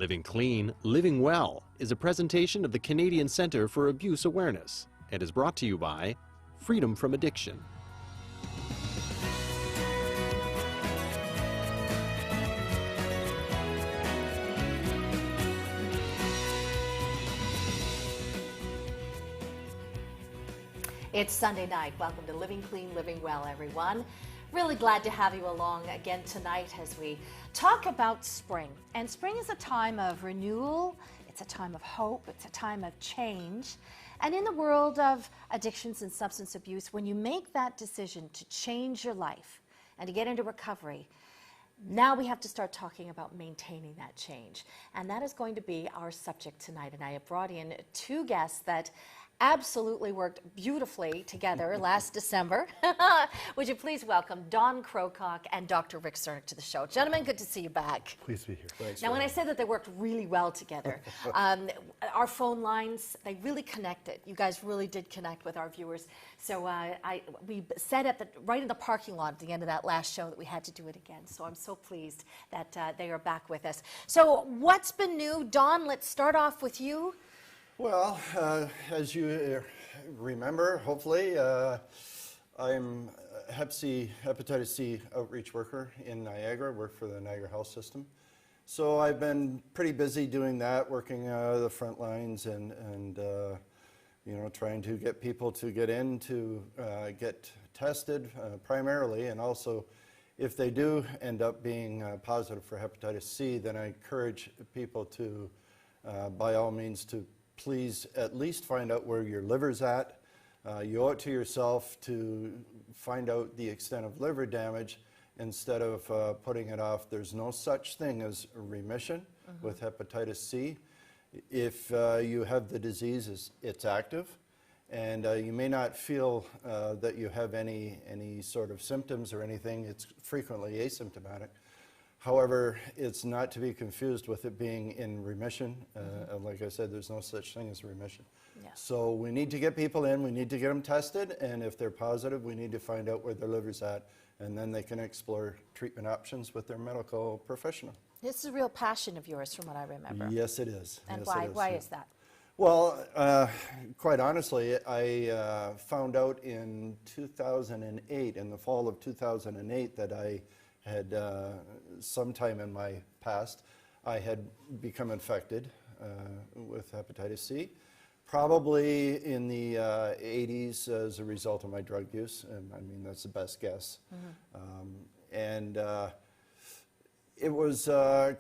Living Clean, Living Well is a presentation of the Canadian Centre for Abuse Awareness and is brought to you by Freedom from Addiction. It's Sunday night. Welcome to Living Clean, Living Well, everyone. Really glad to have you along again tonight as we talk about spring. And spring is a time of renewal, it's a time of hope, it's a time of change. And in the world of addictions and substance abuse, when you make that decision to change your life and to get into recovery, now we have to start talking about maintaining that change. And that is going to be our subject tonight. And I have brought in two guests that absolutely worked beautifully together last December. Would you please welcome Don Crocock and Dr. Rick Csiernik to the show. Gentlemen, good to see you back. Pleased to be here. Thanks. Now, when I said that they worked really well together, our phone lines, they really connected. You guys really did connect with our viewers. So we said right in the parking lot at the end of that last show that we had to do it again. So I'm so pleased that they are back with us. So what's been new? Don, let's start off with you. Well, as you remember, hopefully, I'm a hepatitis C outreach worker in Niagara, work for the Niagara Health System. So I've been pretty busy doing that, working the front lines and you know, trying to get people to get in to get tested primarily, and also if they do end up being positive for hepatitis C, then I encourage people to, by all means, to please at least find out where your liver's at. You owe it to yourself to find out the extent of liver damage instead of putting it off. There's no such thing as remission with hepatitis C. If you have the disease, it's active, and you may not feel that you have any sort of symptoms or anything. It's frequently asymptomatic. However, it's not to be confused with it being in remission. Like I said, there's no such thing as remission. Yeah. So we need to get people in, we need to get them tested, and if they're positive, we need to find out where their liver's at, and then they can explore treatment options with their medical professional. This is a real passion of yours from what I remember. Yes, it is. And yes, why is that? Well, quite honestly, I found out in 2008, in the fall of 2008, that I had sometime in my past, I had become infected with hepatitis C, probably in the 80s as a result of my drug use, and I mean, that's the best guess. It was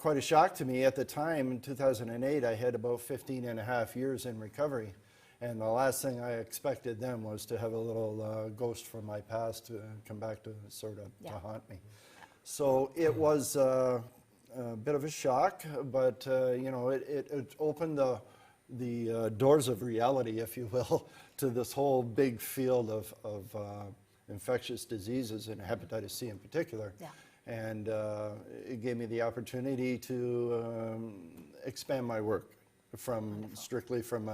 quite a shock to me at the time. In 2008, I had about 15 and a half years in recovery, and the last thing I expected then was to have a little ghost from my past to come back to sort of to haunt me. So it was a bit of a shock, but you know, it opened the doors of reality, if you will, to this whole big field of infectious diseases, and hepatitis C in particular. Yeah. And it gave me the opportunity to expand my work from strictly from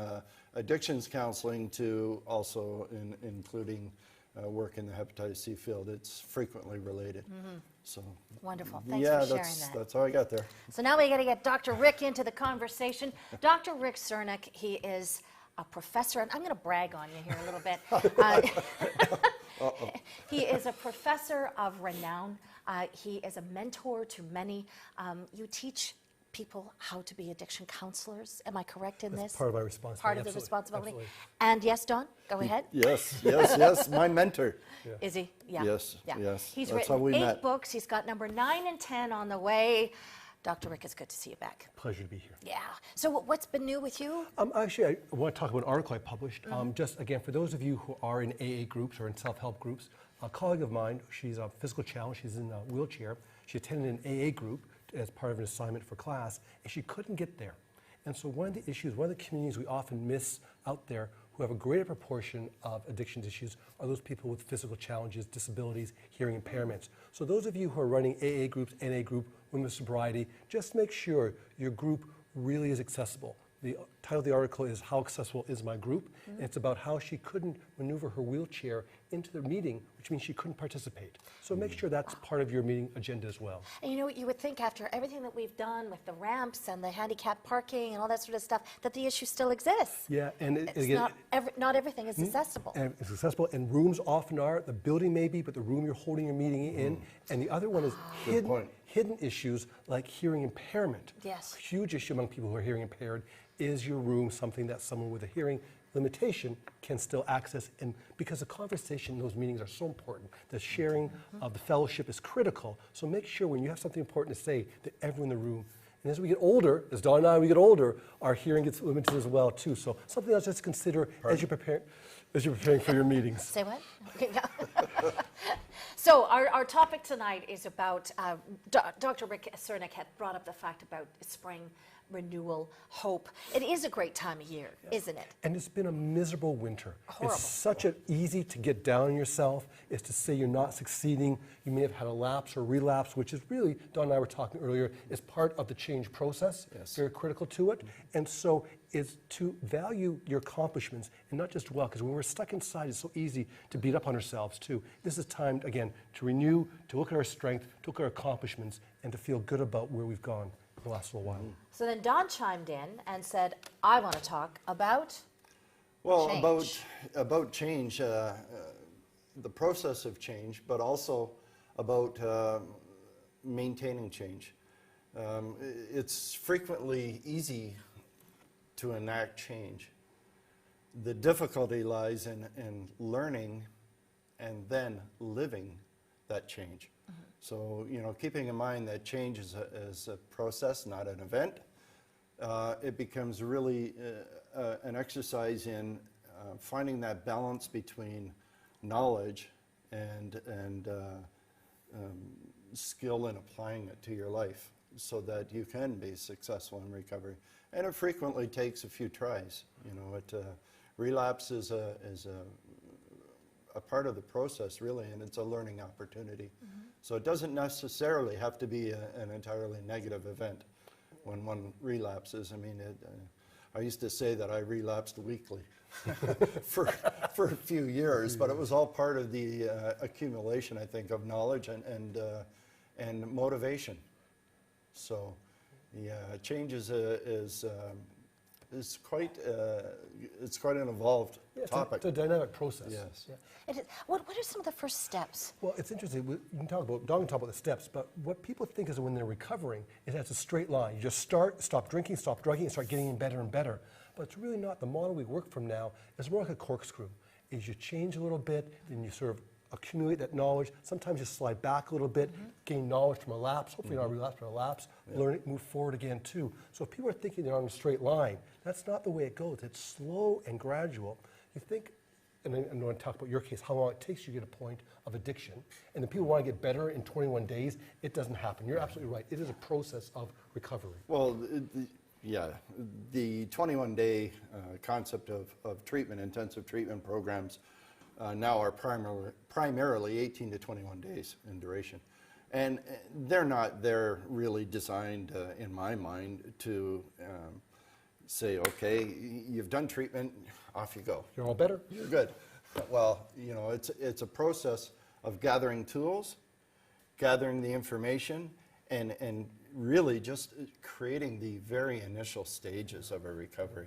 addictions counseling to also including work in the hepatitis C field. It's frequently related. So wonderful. Thanks for sharing that. That's all I got there. So now we got to get Dr. Rick into the conversation. Dr. Rick Csiernik, he is a professor, and I'm going to brag on you here a little bit. He is a professor of renown. He is a mentor to many. You teach people how to be addiction counselors. Am I correct in this? Part of my responsibility. Part of the responsibility. Absolutely. And yes, Don, go ahead. Yes, my mentor. Yeah. Is he? Yeah. Yes. He's That's written 8 books. He's got number 9 and 10 on the way. Dr. Rick, it's good to see you back. Pleasure to be here. Yeah. So what's been new with you? Actually, I want to talk about an article I published. Just again, for those of you who are in AA groups or in self-help groups, a colleague of mine, she's a physical challenge, she's in a wheelchair. She attended an AA group as part of an assignment for class, and she couldn't get there. And so one of the issues, one of the communities we often miss out there who have a greater proportion of addictions issues are those people with physical challenges, disabilities, hearing impairments. So those of you who are running AA groups, NA group, women's sobriety, just make sure your group really is accessible. The title of the article is How Accessible Is My Group? And it's about how she couldn't maneuver her wheelchair into the meeting, which means she couldn't participate. So make sure that's part of your meeting agenda as well. And you know what, you would think after everything that we've done with the ramps and the handicap parking and all that sort of stuff, that the issue still exists. Yeah, and It's again, not everything is accessible. and it's accessible, and rooms often are. The building may be, but the room you're holding your meeting in. And the other one is hidden issues like hearing impairment. Yes. A huge issue among people who are hearing impaired. Is your room something that someone with a hearing limitation can still access? And because the conversation in those meetings are so important, the sharing of the fellowship is critical. So make sure when you have something important to say that everyone in the room. And as we get older, as Dawn and I, we get older, our hearing gets limited as well too. So something else just to consider as you're preparing for your meetings. Say what? So our topic tonight is about, Dr. Rick Csiernik had brought up the fact about spring, renewal, hope. It is a great time of year, isn't it? And it's been a miserable winter. Horrible. It's such an easy to get down on yourself, is to say you're not succeeding. You may have had a lapse or relapse, which is really, Dawn and I were talking earlier, is part of the change process. Yes. Very critical to it. And so it's to value your accomplishments and not just dwell, because when we're stuck inside, it's so easy to beat up on ourselves too. This is time, again, to renew, to look at our strength, to look at our accomplishments, and to feel good about where we've gone in the last little while. So then Don chimed in and said, I want to talk about change. About change, the process of change, but also about maintaining change. It's frequently easy to enact change. The difficulty lies in learning and then living that change. So, you know, keeping in mind that change is a process, not an event, it becomes really an exercise in finding that balance between knowledge and skill in applying it to your life so that you can be successful in recovery. And it frequently takes a few tries. You know, relapse is a part of the process, really, and it's a learning opportunity. So it doesn't necessarily have to be an entirely negative event when one relapses. I mean, I used to say that I relapsed weekly for a few years, but it was all part of the accumulation, I think, of knowledge and motivation. So, yeah, change is quite it's quite an involved topic. It's a dynamic process. Yes. Yeah. It is. What are some of the first steps? Well, it's interesting. You can talk about, Dawn can talk about the steps, but what people think is when they're recovering is that it's a straight line. You just stop drinking, stop drugging, and start getting better and better. But it's really not. The model we work from now is more like a corkscrew. Is you change a little bit, then you sort of accumulate that knowledge. Sometimes you slide back a little bit, gain knowledge from a lapse, hopefully not a relapse, but a lapse, learn it, move forward again too. So if people are thinking they're on a straight line, that's not the way it goes. It's slow and gradual. You think, and I'm going to talk about your case, how long it takes you to get a point of addiction. And then people want to get better in 21 days. It doesn't happen. You're absolutely right. It is a process of recovery. Well, yeah, the 21-day concept of treatment, intensive treatment programs, now are primarily 18 to 21 days in duration. And they're really designed, in my mind, to say, okay, you've done treatment, off you go. You're all better? You're good. Well, you know, it's a process of gathering tools, gathering the information, and really just creating the very initial stages of a recovery.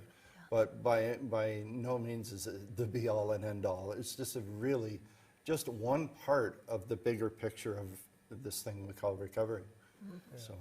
But by no means is it the be-all and end-all. It's just just one part of the bigger picture of this thing we call recovery. So.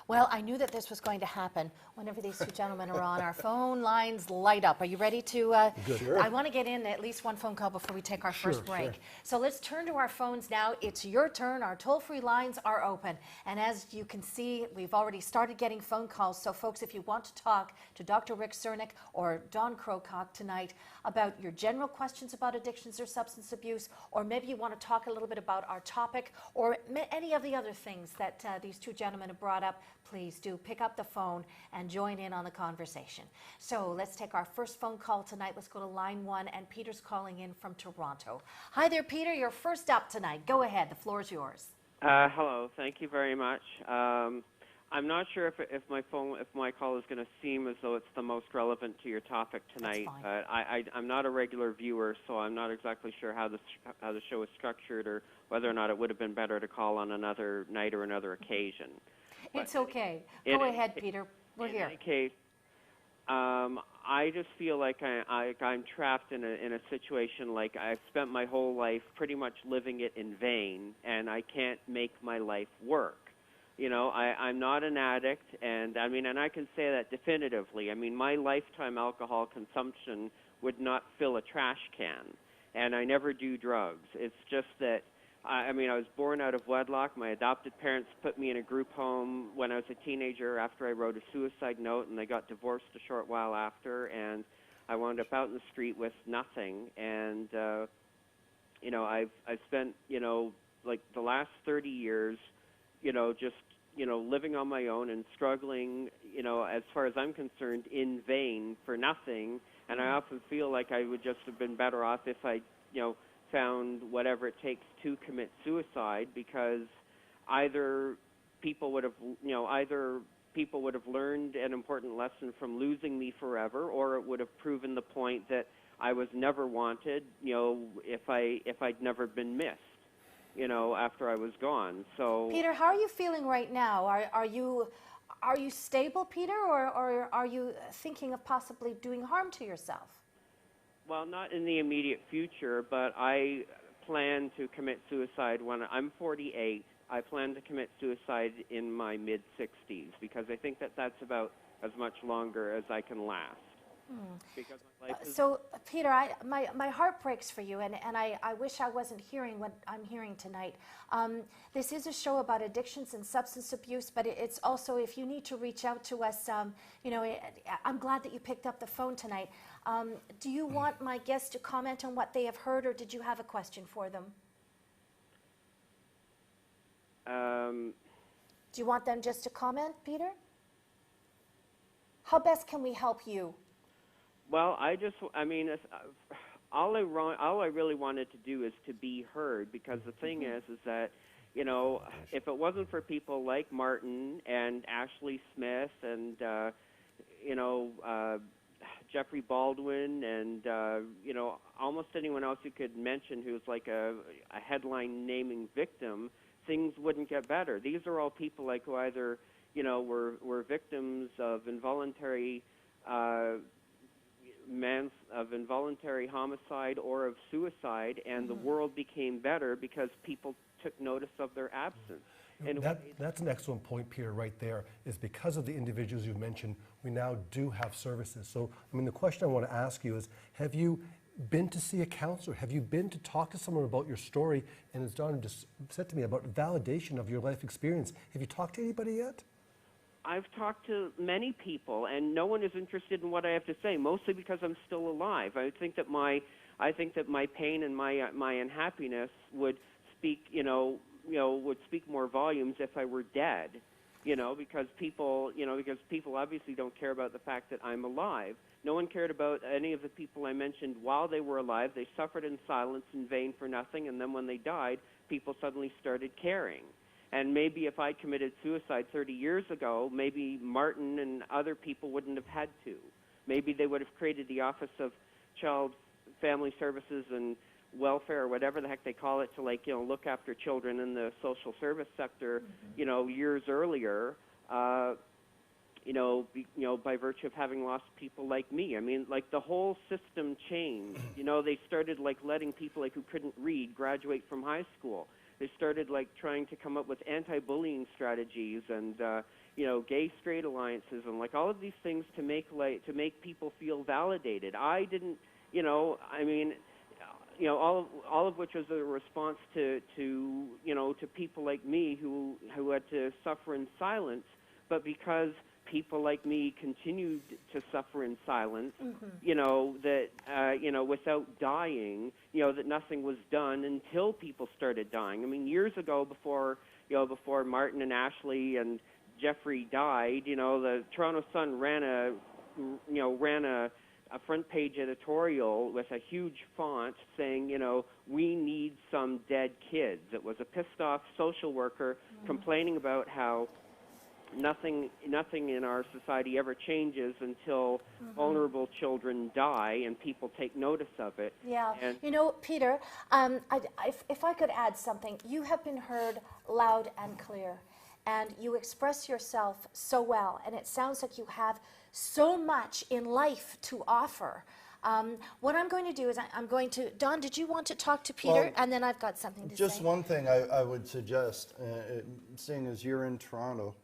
Well, I knew that this was going to happen whenever these two gentlemen are on. Our phone lines light up. Are you ready to? Good. Sure. I want to get in at least one phone call before we take our first break. Sure. So let's turn to our phones now. It's your turn. Our toll-free lines are open. And as you can see, we've already started getting phone calls. So folks, if you want to talk to Dr. Rick Csiernik or Don Crocock tonight about your general questions about addictions or substance abuse, or maybe you want to talk a little bit about our topic, or any of the other things that these two gentlemen have brought up, please do pick up the phone and join in on the conversation. So let's take our first phone call tonight. Let's go to line 1, and Peter's calling in from Toronto. Hi there, Peter. You're first up tonight. Go ahead. The floor is yours. Hello. Thank you very much. I'm not sure if my call is going to seem as though it's the most relevant to your topic tonight. I'm not a regular viewer, so I'm not exactly sure how the show is structured, or whether or not it would have been better to call on another night or another occasion. It's okay. Go ahead, Peter. We're here. In any case, I just feel like I'm trapped in a situation like I've spent my whole life pretty much living it in vain, and I can't make my life work. You know, I'm not an addict, and I can say that definitively. I mean, my lifetime alcohol consumption would not fill a trash can, and I never do drugs. It's just that, I was born out of wedlock. My adopted parents put me in a group home when I was a teenager after I wrote a suicide note, and they got divorced a short while after, and I wound up out in the street with nothing. And, I've spent, like the last 30 years, just, living on my own and struggling, as far as I'm concerned, in vain for nothing. And I often feel like I would just have been better off if I, found whatever it takes to commit suicide, because either people would have learned an important lesson from losing me forever, or it would have proven the point that I was never wanted, if I'd never been missed, after I was gone. So, Peter, how are you feeling right now? Are you stable, Peter, or are you thinking of possibly doing harm to yourself? Well, not in the immediate future, but I plan to commit suicide when I'm 48. I plan to commit suicide in my mid-60s, because I think that that's about as much longer as I can last. Because my life is... So, Peter, my heart breaks for you, and I wish I wasn't hearing what I'm hearing tonight. This is a show about addictions and substance abuse, but it's also, if you need to reach out to us, I'm glad that you picked up the phone tonight. Do you want my guests to comment on what they have heard, or did you have a question for them? Do you want them just to comment, Peter? How best can we help you? Well, all I really wanted to do is to be heard, because the thing is that, if it wasn't for people like Martin and Ashley Smith and, Jeffrey Baldwin and, almost anyone else you could mention who's like a headline naming victim, things wouldn't get better. These are all people like who either, were victims of involuntary involuntary homicide or of suicide, and the world became better because people took notice of their absence. And that's an excellent point, Peter, right there, is because of the individuals you've mentioned, we now do have services. So, the question I want to ask you is, have you been to see a counselor? Have you been to talk to someone about your story? And as Donna just said to me, about validation of your life experience, have you talked to anybody yet? I've talked to many people, and no one is interested in what I have to say, mostly because I'm still alive. I think that my pain and my unhappiness would speak, would speak more volumes if I were dead, because people obviously don't care about the fact that I'm alive. No one cared about any of the people I mentioned while they were alive. They suffered in silence, in vain, for nothing, and then when they died, people suddenly started caring. And maybe if I committed suicide 30 years ago, maybe Martin and other people wouldn't have had to. Maybe they would have created the Office of Child Family Services and Welfare, or whatever the heck they call it, to look after children in the social service sector, years earlier, by virtue of having lost people like me. The whole system changed. They started letting people who couldn't read graduate from high school. They started trying to come up with anti-bullying strategies and gay-straight alliances and all of these things to make people feel validated. I didn't, all of which was a response to people like me who had to suffer in silence, but because people like me continued to suffer in silence, without dying, that nothing was done until people started dying. Years ago, before Martin and Ashley and Jeffrey died, the Toronto Sun ran a front page editorial with a huge font saying, we need some dead kids. It was a pissed off social worker complaining about how nothing in our society ever changes until vulnerable children die and people take notice of it. Yeah. And You know, Peter, if I could add something, you have been heard loud and clear, and you express yourself so well, and it sounds like you have so much in life to offer. What I'm going to do is I'm going to, Don, did you want to talk to Peter? Well, and then I've got something to say. Just one thing I would suggest, seeing as you're in Toronto,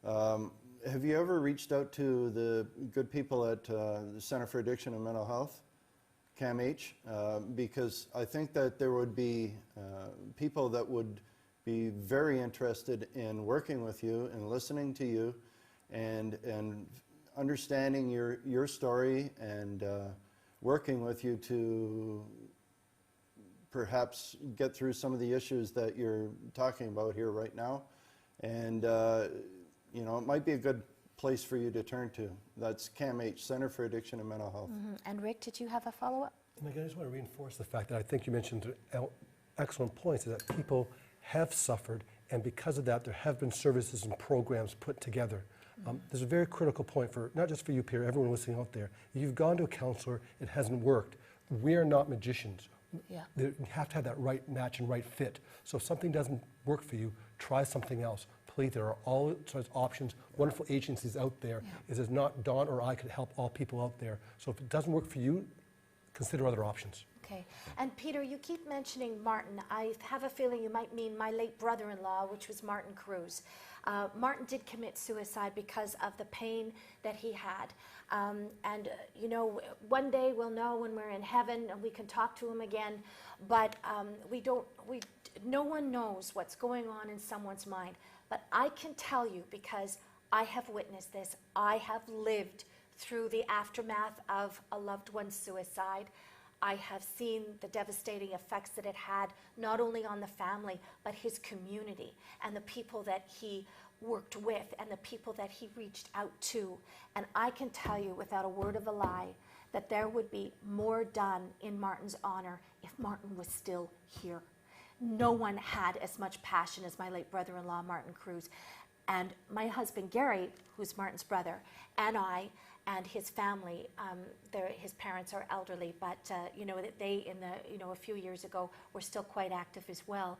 have you ever reached out to the good people at the Center for Addiction and Mental Health, CAMH? Because I think that there would be people that would be very interested in working with you and listening to you and understanding your story and working with you to perhaps get through some of the issues that you're talking about here right now. And, you know, it might be a good place for you to turn to. That's CAMH, Center for Addiction and Mental Health. And Rick, did you have a follow-up? And again, I just want to reinforce the fact that I think you mentioned excellent points, is that people have suffered, and because of that, there have been services and programs put together. There's a very critical point for, not just for you, Peter, everyone listening out there. If you've gone to a counselor, it hasn't worked. We're not magicians. Yeah. You have to have that right match and right fit. So if something doesn't work for you, try something else. Please, there are all sorts of options, wonderful agencies out there. It is not Don or I could help all people out there. So if it doesn't work for you, consider other options. Okay. And Peter, you keep mentioning Martin. I have a feeling you might mean my late brother-in-law, which was Martin Kruze. Martin did commit suicide because of the pain that he had. You know, one day we'll know when we're in heaven and we can talk to him again, but no one knows what's going on in someone's mind. But I can tell you, because I have witnessed this, I have lived through the aftermath of a loved one's suicide. I have seen the devastating effects that it had, not only on the family, but his community and the people that he worked with and the people that he reached out to. And I can tell you without a word of a lie that there would be more done in Martin's honor if Martin was still here. No one had as much passion as my late brother-in-law, Martin Kruze. And my husband, Gary, who's Martin's brother, and I, and his family, his parents are elderly, but you know, that they, a few years ago, were still quite active as well.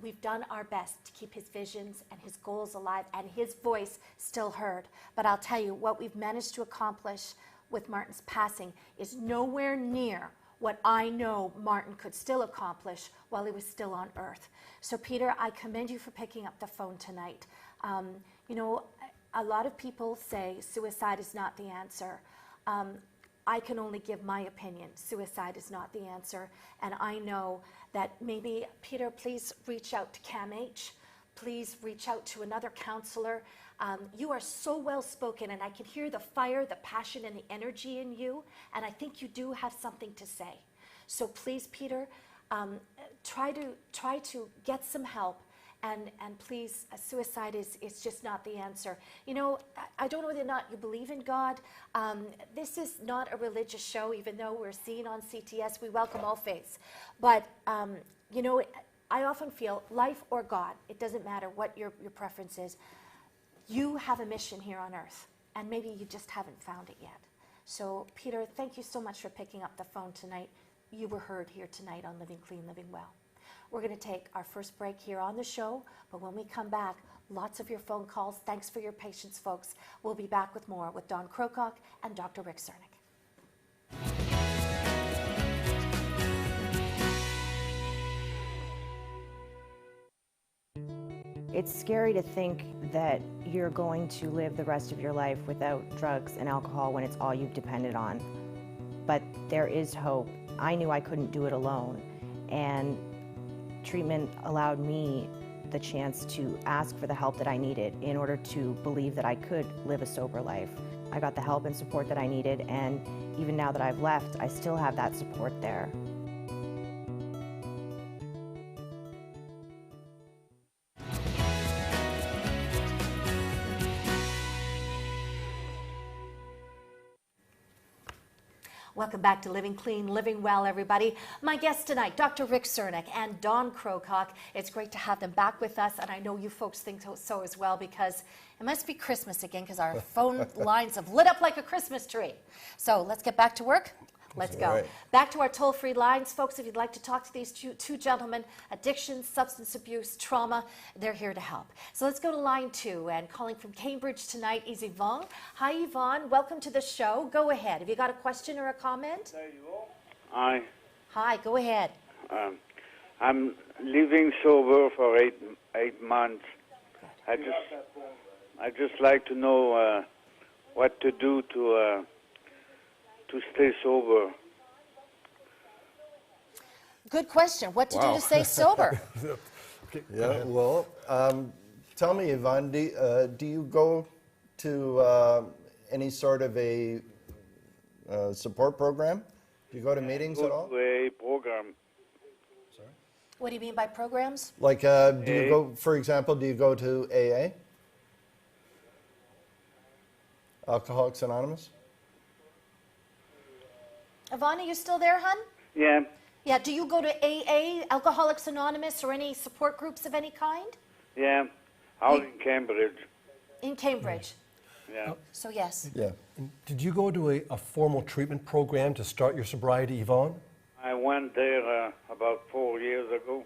We've done our best to keep his visions and his goals alive and his voice still heard. But I'll tell you, what we've managed to accomplish with Martin's passing is nowhere near what I know Martin could still accomplish while he was still on earth. So Peter, I commend you for picking up the phone tonight. You know, a lot of people say suicide is not the answer. I can only give my opinion. Suicide is not the answer. And I know that maybe, Peter, please reach out to CAMH. Please reach out to another counselor. You are so well spoken, and I can hear the fire, the passion, and the energy in you. And I think you do have something to say. So please, Peter, try to get some help. And please, suicide is just not the answer. You know, I don't know whether or not you believe in God. This is not a religious show, even though we're seen on CTS. We welcome all faiths. But, you know, I often feel life or God, it doesn't matter what your preference is. You have a mission here on earth, and maybe you just haven't found it yet. So, Peter, thank you so much for picking up the phone tonight. You were heard here tonight on Living Clean, Living Well. We're going to take our first break here on the show, but when we come back, lots of your phone calls. Thanks for your patience, folks. We'll be back with more with Don Crocock and Dr. Rick Csiernik. It's scary to think that you're going to live the rest of your life without drugs and alcohol when it's all you've depended on. But there is hope. I knew I couldn't do it alone, and treatment allowed me the chance to ask for the help that I needed in order to believe that I could live a sober life. I got the help and support that I needed, and even now that I've left, I still have that support there. Welcome back to Living Clean, Living Well, everybody. My guests tonight, Dr. Rick Csiernik and Dawn Crocock. It's great to have them back with us, and I know you folks think so as well, because it must be Christmas again, because our phone lines have lit up like a Christmas tree. So let's get back to work. Let's go. Right. Back to our toll-free lines, folks. If you'd like to talk to these two gentlemen, addiction, substance abuse, trauma, they're here to help. So let's go to line 2, and calling from Cambridge tonight is Yvonne. Hi, Yvonne. Welcome to the show. Go ahead. Have you got a question or a comment? Hi. Hi, go ahead. I'm living sober for eight months. I just like to know what to do to stay sober. Good question. What to do to stay sober? Yeah, well, tell me, Yvonne, do you go to any sort of a support program? Do you go to meetings at all? Go to a program. Sorry? What do you mean by programs? Like, do you go, for example, do you go to AA? Alcoholics Anonymous? Yvonne, are you still there, hon? Yeah. Yeah, do you go to AA, Alcoholics Anonymous, or any support groups of any kind? Yeah. Out in Cambridge. In Cambridge. Yeah. So yes. Yeah. Did you go to a formal treatment program to start your sobriety, Yvonne? I went there about 4 years ago.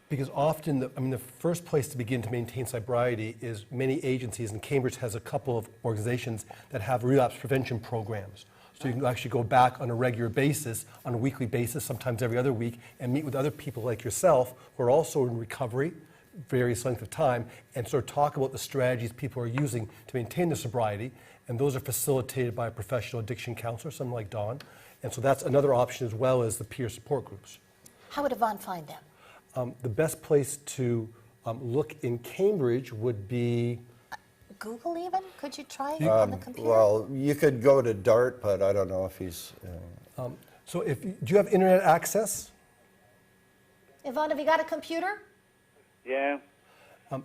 Because often, the first place to begin to maintain sobriety is many agencies, and Cambridge has a couple of organizations that have relapse prevention programs. So you can actually go back on a regular basis, on a weekly basis, sometimes every other week, and meet with other people like yourself who are also in recovery, various length of time, and sort of talk about the strategies people are using to maintain their sobriety. And those are facilitated by a professional addiction counselor, someone like Dawn. And so that's another option, as well as the peer support groups. How would Yvonne find them? The best place to look in Cambridge would be... Google even? Could you try it on the computer? Well, you could go to DART, but I don't know if he's... So do you have internet access? Yvonne, have you got a computer? Yeah.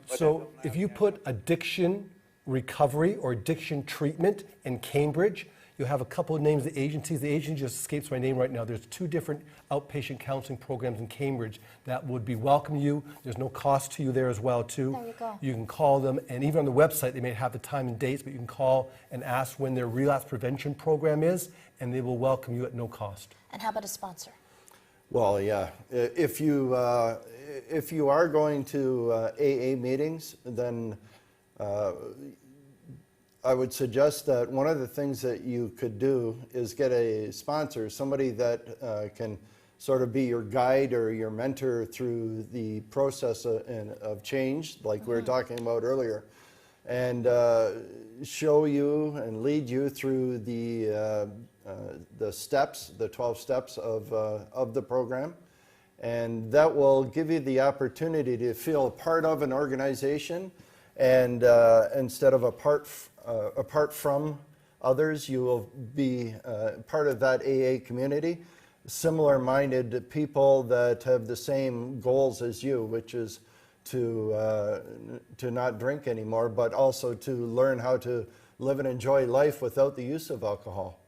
So if you put addiction recovery or addiction treatment in Cambridge, you'll have a couple of names of the agencies. The agency just escapes my name right now. There's 2 different outpatient counseling programs in Cambridge that would be welcome to you. There's no cost to you there as well, too. There you go. You can call them, and even on the website, they may have the time and dates, but you can call and ask when their relapse prevention program is, and they will welcome you at no cost. And how about a sponsor? Well, yeah. If you are going to AA meetings, then I would suggest that one of the things that you could do is get a sponsor, somebody that can sort of be your guide or your mentor through the process of change, like we were talking about earlier, and show you and lead you through the steps, the 12 steps of the program. And that will give you the opportunity to feel a part of an organization, and instead of apart from others, you will be part of that AA community, similar-minded people that have the same goals as you, which is to not drink anymore, but also to learn how to live and enjoy life without the use of alcohol.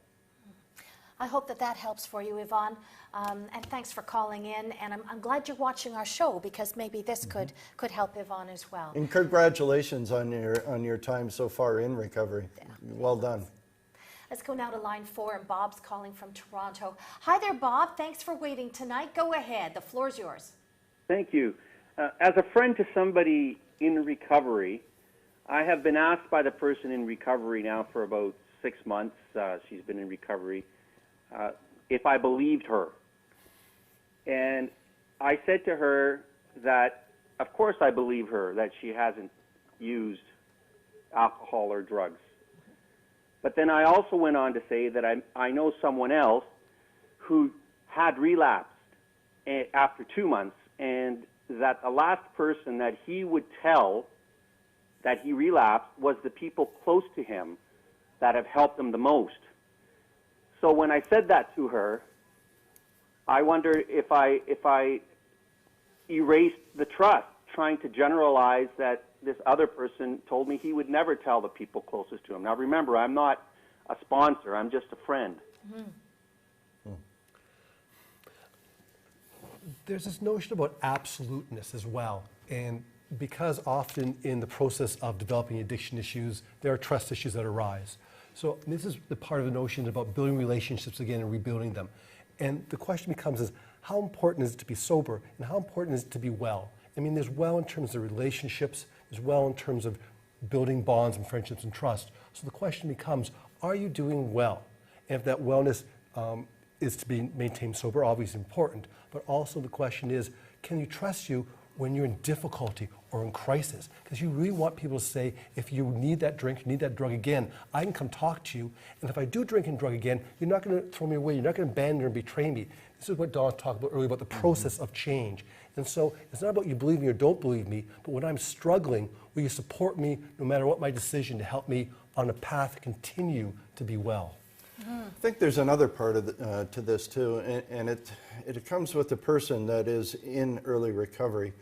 I hope that helps for you, Yvonne. And thanks for calling in. And I'm glad you're watching our show, because maybe this could help Yvonne as well. And congratulations on your time so far in recovery. Yeah. Well done. Let's go now to line 4, and Bob's calling from Toronto. Hi there, Bob. Thanks for waiting tonight. Go ahead. The floor's yours. Thank you. As a friend to somebody in recovery, I have been asked by the person in recovery now for about 6 months, she's been in recovery, if I believed her. And I said to her that, of course I believe her, that she hasn't used alcohol or drugs. But then I also went on to say that I know someone else who had relapsed after 2 months, and that the last person that he would tell that he relapsed was the people close to him that have helped him the most. So when I said that to her, I wonder if I erased the trust, trying to generalize that this other person told me he would never tell the people closest to him. Now remember, I'm not a sponsor, I'm just a friend. Mm-hmm. There's this notion about absoluteness as well. And because often in the process of developing addiction issues, there are trust issues that arise. So this is the part of the notion about building relationships again and rebuilding them. And the question becomes is, how important is it to be sober and how important is it to be well? I mean, there's well in terms of relationships, there's well in terms of building bonds and friendships and trust. So the question becomes, are you doing well? And if that wellness is to be maintained sober, obviously important, but also the question is, can you trust you when you're in difficulty or in crisis? Because you really want people to say, if you need that drink, you need that drug again, I can come talk to you, and if I do drink and drug again, you're not going to throw me away, you're not going to abandon or betray me. This is what Don talked about earlier about the process of change. And so it's not about you believe me or don't believe me, but when I'm struggling, will you support me no matter what my decision to help me on a path to continue to be well? I think there's another part of to this too, and it comes with the person that is in early recovery,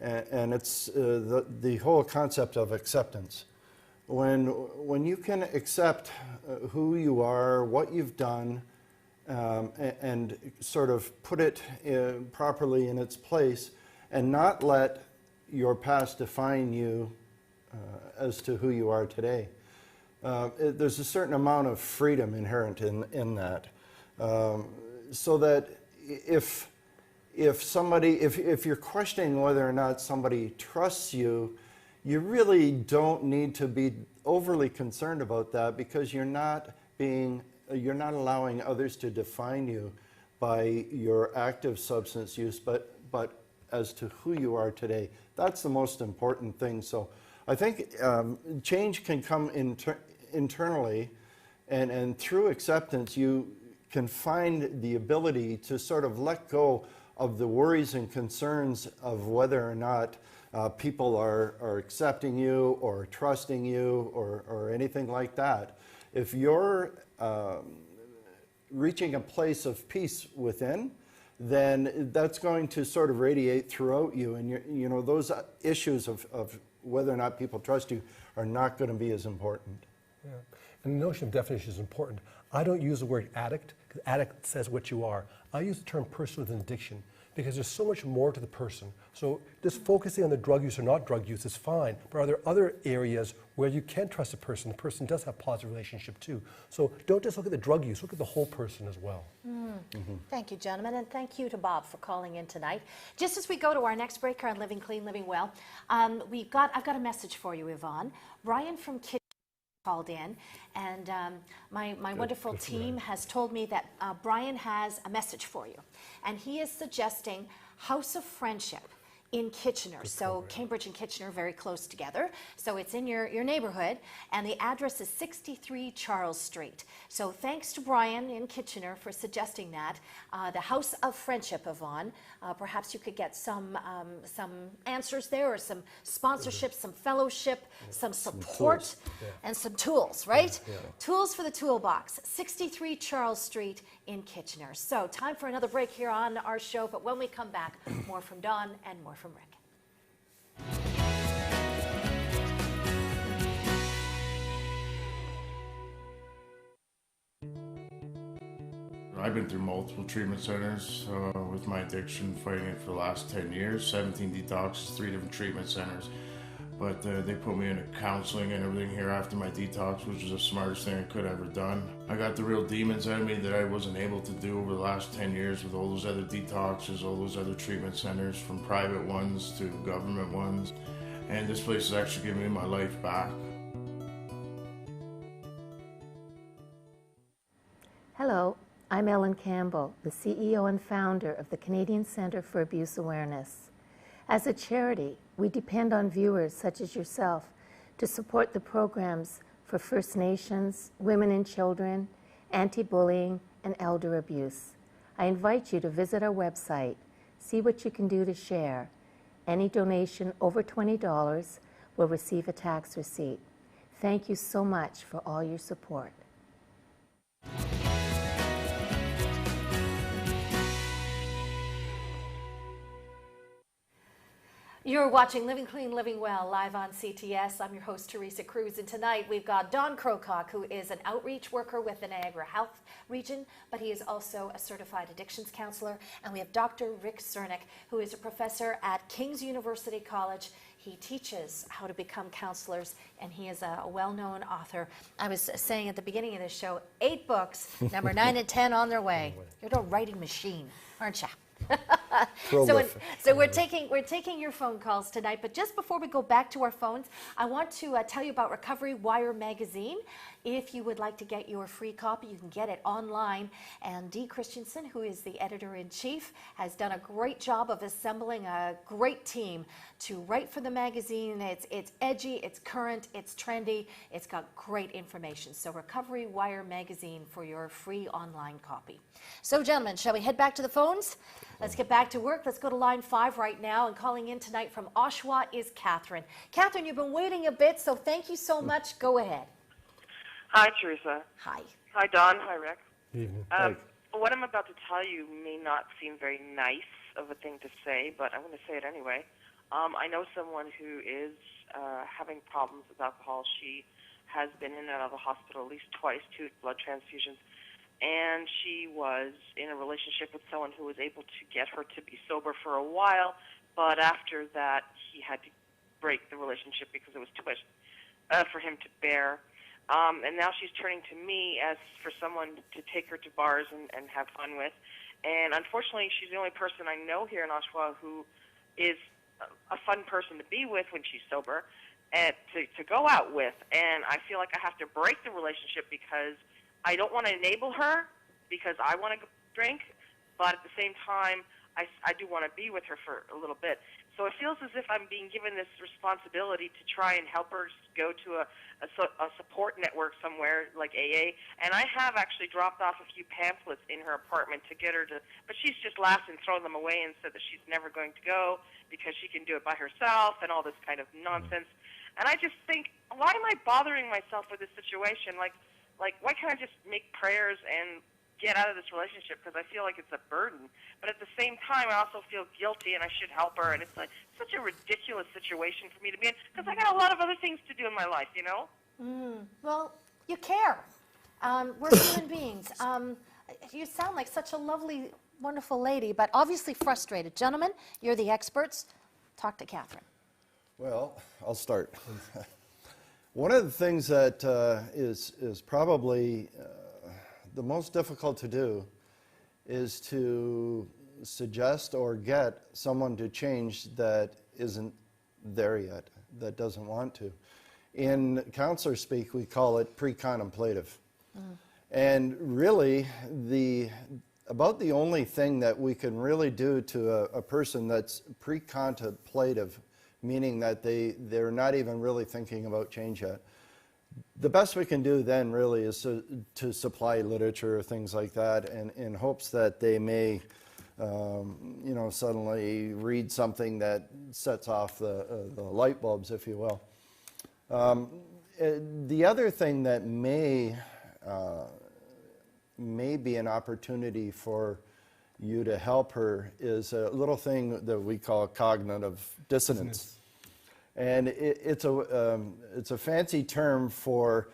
and it's the whole concept of acceptance. When you can accept who you are, what you've done, and sort of put it properly in its place, and not let your past define you as to who you are today. There's a certain amount of freedom inherent in that, so that if you're questioning whether or not somebody trusts you, you really don't need to be overly concerned about that, because you're not allowing others to define you by your active substance use, but as to who you are today. That's the most important thing. So I think change can come internally, and through acceptance you can find the ability to sort of let go of the worries and concerns of whether or not people are accepting you or trusting you or anything like that. If you're reaching a place of peace within, then that's going to sort of radiate throughout you, and those issues of whether or not people trust you are not going to be as important. Yeah. And the notion of definition is important. I don't use the word addict, because addict says what you are. I use the term person with an addiction, because there's so much more to the person. So just focusing on the drug use or not drug use is fine, but are there other areas where you can trust a person? The person does have positive relationship too. So don't just look at the drug use, look at the whole person as well. Thank you, gentlemen, and thank you to Bob for calling in tonight. Just as we go to our next break on Living Clean, Living Well, I've got a message for you, Yvonne. Brian from Kitchen called in, and my wonderful team has told me that Brian has a message for you, and he is suggesting House of Friendship in Kitchener. So Cambridge and Kitchener very close together. So it's in your neighborhood, and the address is 63 Charles Street. So thanks to Brian in Kitchener for suggesting that. The House of Friendship, Yvonne. Perhaps you could get some answers there, or some sponsorship, some fellowship, some support, and some tools, right? Tools for the toolbox. 63 Charles Street in Kitchener. So time for another break here on our show, but when we come back, more from Don and more from Rick. I've been through multiple treatment centers with my addiction, fighting it for the last 10 years, 17 detoxes, 3 different treatment centers. But they put me into counseling and everything here after my detox, which was the smartest thing I could have ever done. I got the real demons out of me that I wasn't able to do over the last 10 years with all those other detoxes, all those other treatment centers, from private ones to government ones. And this place has actually given me my life back. Hello, I'm Ellen Campbell, the CEO and founder of the Canadian Centre for Abuse Awareness. As a charity, we depend on viewers such as yourself to support the programs for First Nations, women and children, anti-bullying, and elder abuse. I invite you to visit our website, see what you can do to share. Any donation over $20 will receive a tax receipt. Thank you so much for all your support. You're watching Living Clean, Living Well, live on CTS. I'm your host, Teresa Kruze, and tonight we've got Don Crocock, who is an outreach worker with the Niagara Health Region, but he is also a certified addictions counselor. And we have Dr. Rick Csiernik, who is a professor at King's University College. He teaches how to become counselors, and he is a well-known author. I was saying at the beginning of this show, 8 books, number 9 and 10 on their way. You're a writing machine, aren't you? So we're taking your phone calls tonight, but just before we go back to our phones, I want to tell you about Recovery Wire magazine. If you would like to get your free copy, you can get it online. And Dee Christensen, who is the editor-in-chief, has done a great job of assembling a great team to write for the magazine. It's edgy, it's current, it's trendy, it's got great information. So Recovery Wire magazine for your free online copy. So gentlemen, shall we head back to the phones? Let's get back to work. Let's go to line 5 right now. And calling in tonight from Oshawa is Catherine. Catherine, you've been waiting a bit, so thank you so much. Go ahead. Hi, Teresa. Hi. Hi, Don. Hi, Rick. Evening. What I'm about to tell you may not seem very nice of a thing to say, but I'm going to say it anyway. I know someone who is having problems with alcohol. She has been in and out of the hospital at least twice, 2 blood transfusions, and she was in a relationship with someone who was able to get her to be sober for a while, but after that he had to break the relationship because it was too much for him to bear. And now she's turning to me as for someone to take her to bars and have fun with. And unfortunately, she's the only person I know here in Oshawa who is a fun person to be with when she's sober and to go out with. And I feel like I have to break the relationship because I don't want to enable her because I want to drink, but at the same time, I do want to be with her for a little bit. So it feels as if I'm being given this responsibility to try and help her go to a support network somewhere like AA. And I have actually dropped off a few pamphlets in her apartment to get her to, but she's just laughed and thrown them away and said that she's never going to go because she can do it by herself and all this kind of nonsense. And I just think, why am I bothering myself with this situation? Like why can't I just make prayers and get out of this relationship because I feel like it's a burden. But at the same time, I also feel guilty and I should help her. And it's like such a ridiculous situation for me to be in because I got a lot of other things to do in my life, you know? Well, you care. We're human beings. You sound like such a lovely, wonderful lady, but obviously frustrated. Gentlemen, you're the experts. Talk to Catherine. Well, I'll start. One of the things that is probably the most difficult to do is to suggest or get someone to change that isn't there yet, that doesn't want to. In counselor speak, we call it pre-contemplative. And really, about the only thing that we can really do to a person that's pre-contemplative, meaning that they're not even really thinking about change yet, the best we can do then really is to supply literature or things like that in hopes that they may suddenly read something that sets off the light bulbs, if you will. The other thing that may be an opportunity for you to help her is a little thing that we call cognitive dissonance. And it's a fancy term for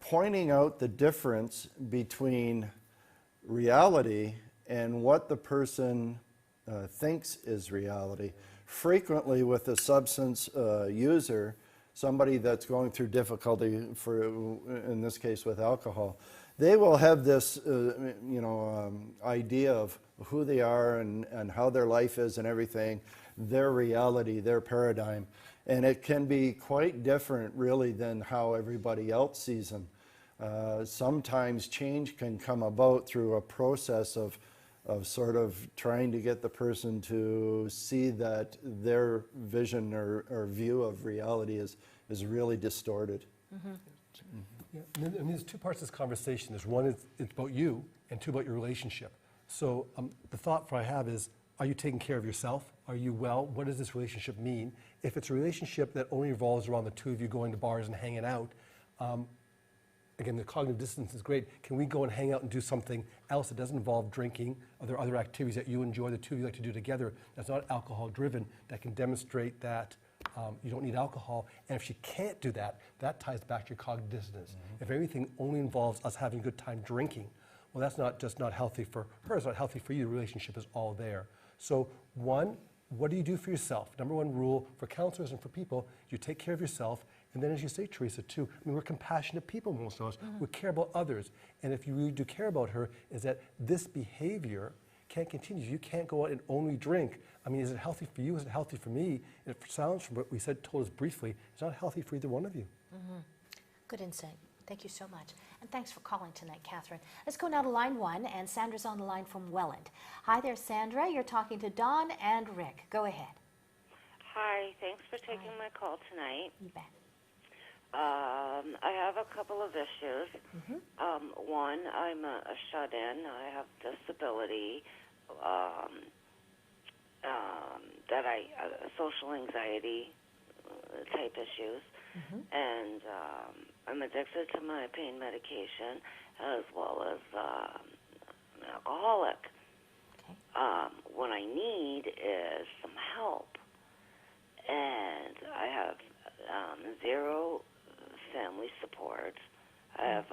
pointing out the difference between reality and what the person thinks is reality. Frequently with a substance user, somebody that's going through difficulty, in this case with alcohol, they will have this idea of who they are and how their life is and everything, their reality, their paradigm. And it can be quite different, really, than how everybody else sees them. Sometimes change can come about through a process of sort of trying to get the person to see that their vision or view of reality is really distorted. Yeah, and there's 2 parts of this conversation. There's one, it's about you, and 2, about your relationship. So the thought I have is, are you taking care of yourself? Are you well? What does this relationship mean? If it's a relationship that only revolves around the 2 of you going to bars and hanging out, again, the cognitive dissonance is great. Can we go and hang out and do something else that doesn't involve drinking? Are there other activities that you enjoy, the two of you like to do together, that's not alcohol driven, that can demonstrate that you don't need alcohol? And if she can't do that, that ties back to your cognitive dissonance. If everything only involves us having a good time drinking, well, that's not just not healthy for her, it's not healthy for you. The relationship is all there. So one, what do you do for yourself? Number one rule for counselors and for people, you take care of yourself. And then, as you say, Teresa, too, I mean, we're compassionate people, most of us. We care about others. And if you really do care about her, is that this behavior can't continue. You can't go out and only drink. I mean, is it healthy for you? Is it healthy for me? And it sounds from what we said, told us briefly, it's not healthy for either one of you. Good insight. Thank you so much. And thanks for calling tonight, Catherine. Let's go now to line 1, and Sandra's on the line from Welland. Hi there, Sandra. You're talking to Don and Rick. Go ahead. Hi. Thanks for taking my call tonight. You bet. I have a couple of issues. One, I'm a shut-in. I have disability, social anxiety type issues, and I'm addicted to my pain medication as well as an alcoholic. What I need is some help, and I have zero family support. I have,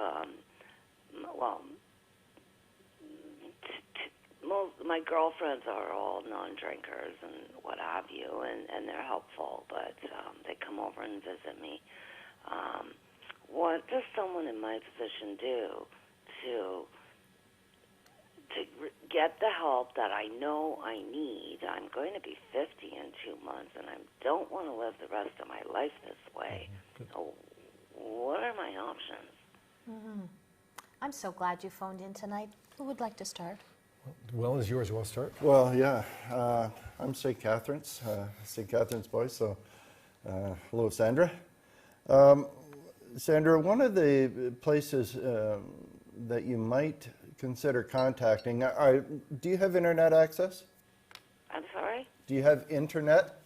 my girlfriends are all non-drinkers and what have you, and they're helpful, but they come over and visit me. What does someone in my position do to get the help that I know I need? I'm going to be 50 in 2 months, and I don't want to live the rest of my life this way. So what are my options? I'm so glad you phoned in tonight. Who would like to start? Well, it's yours. You want to start? Well, yeah, I'm St. Catherine's boy, so hello, Sandra. Sandra, one of the places that you might consider contacting, do you have internet access? I'm sorry? Do you have internet?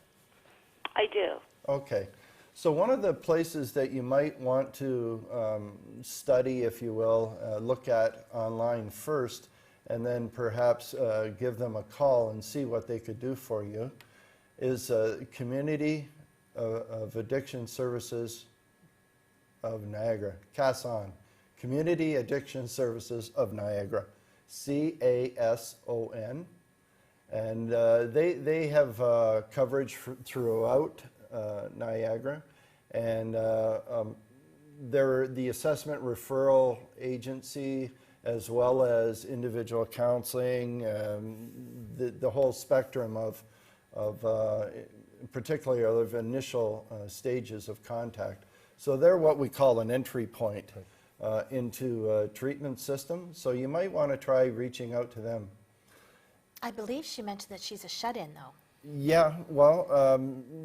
I do. Okay. So one of the places that you might want to study, if you will, look at online first, and then perhaps give them a call and see what they could do for you, is Community of Addiction Services of Niagara, CASON, Community Addiction Services of Niagara, CASON. And they have coverage throughout Niagara, and they're the assessment referral agency, as well as individual counseling, the whole spectrum of particularly of initial stages of contact. So they're what we call an entry point into a treatment system. So you might want to try reaching out to them. I believe she mentioned that she's a shut-in, though. Yeah, well,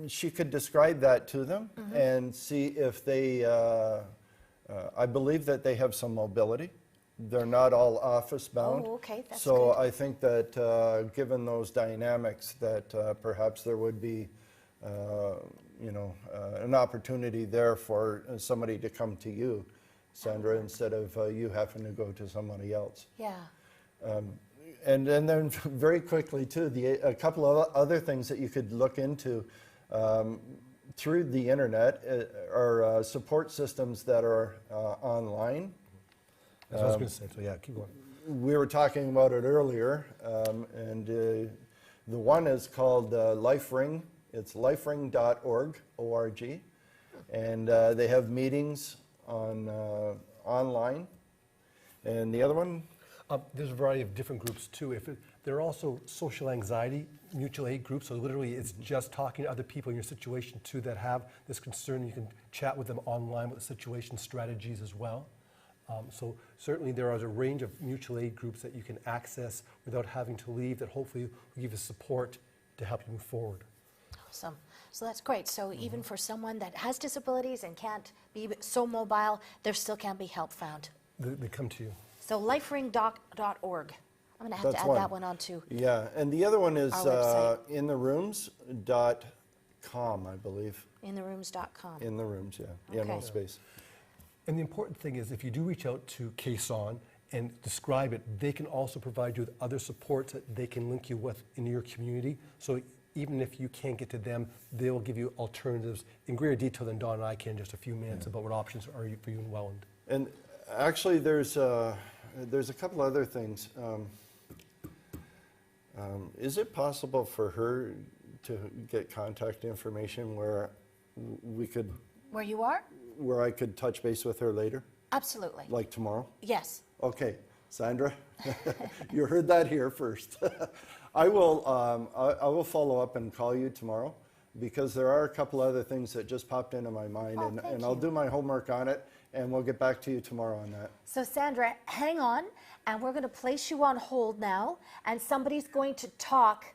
she could describe that to them and see if they, I believe that they have some mobility. They're not all office bound. Oh, okay, that's so good. I think that given those dynamics, that perhaps there would be, an opportunity there for somebody to come to you, Sandra, instead of you having to go to somebody else. Yeah. And then very quickly, too, a couple of other things that you could look into through the internet are support systems that are online. That's what I was going to say, so yeah, keep going. We were talking about it earlier, and the one is called LifeRing. It's lifering.org, O-R-G, and they have meetings online. And the other one? There's a variety of different groups too. There are also social anxiety mutual aid groups, so literally it's just talking to other people in your situation too that have this concern. You can chat with them online with the situation strategies as well. So certainly there is a range of mutual aid groups that you can access without having to leave, that hopefully will give you support to help you move forward. Awesome. So that's great. So even for someone that has disabilities and can't be so mobile, there still can be help found. They come to you. So lifering.org. I'm going to have to add that one on too. Yeah, and the other one is website. intherooms.com, I believe. Intherooms.com. In the rooms, yeah. Yeah, no space. And the important thing is, if you do reach out to Caisson and describe it, they can also provide you with other supports that they can link you with in your community. So even if you can't get to them, they will give you alternatives in greater detail than Don and I can in just a few minutes about what options are for you in Welland. And actually, there's a couple other things. Is it possible for her to get contact information where we could, Where you are? where I could touch base with her later, Absolutely. like tomorrow? Yes. Okay, Sandra, you heard that here first. I will follow up and call you tomorrow, because there are a couple other things that just popped into my mind, and I'll do my homework on it, and we'll get back to you tomorrow on that. So Sandra, hang on, and we're going to place you on hold now, and somebody's going to talk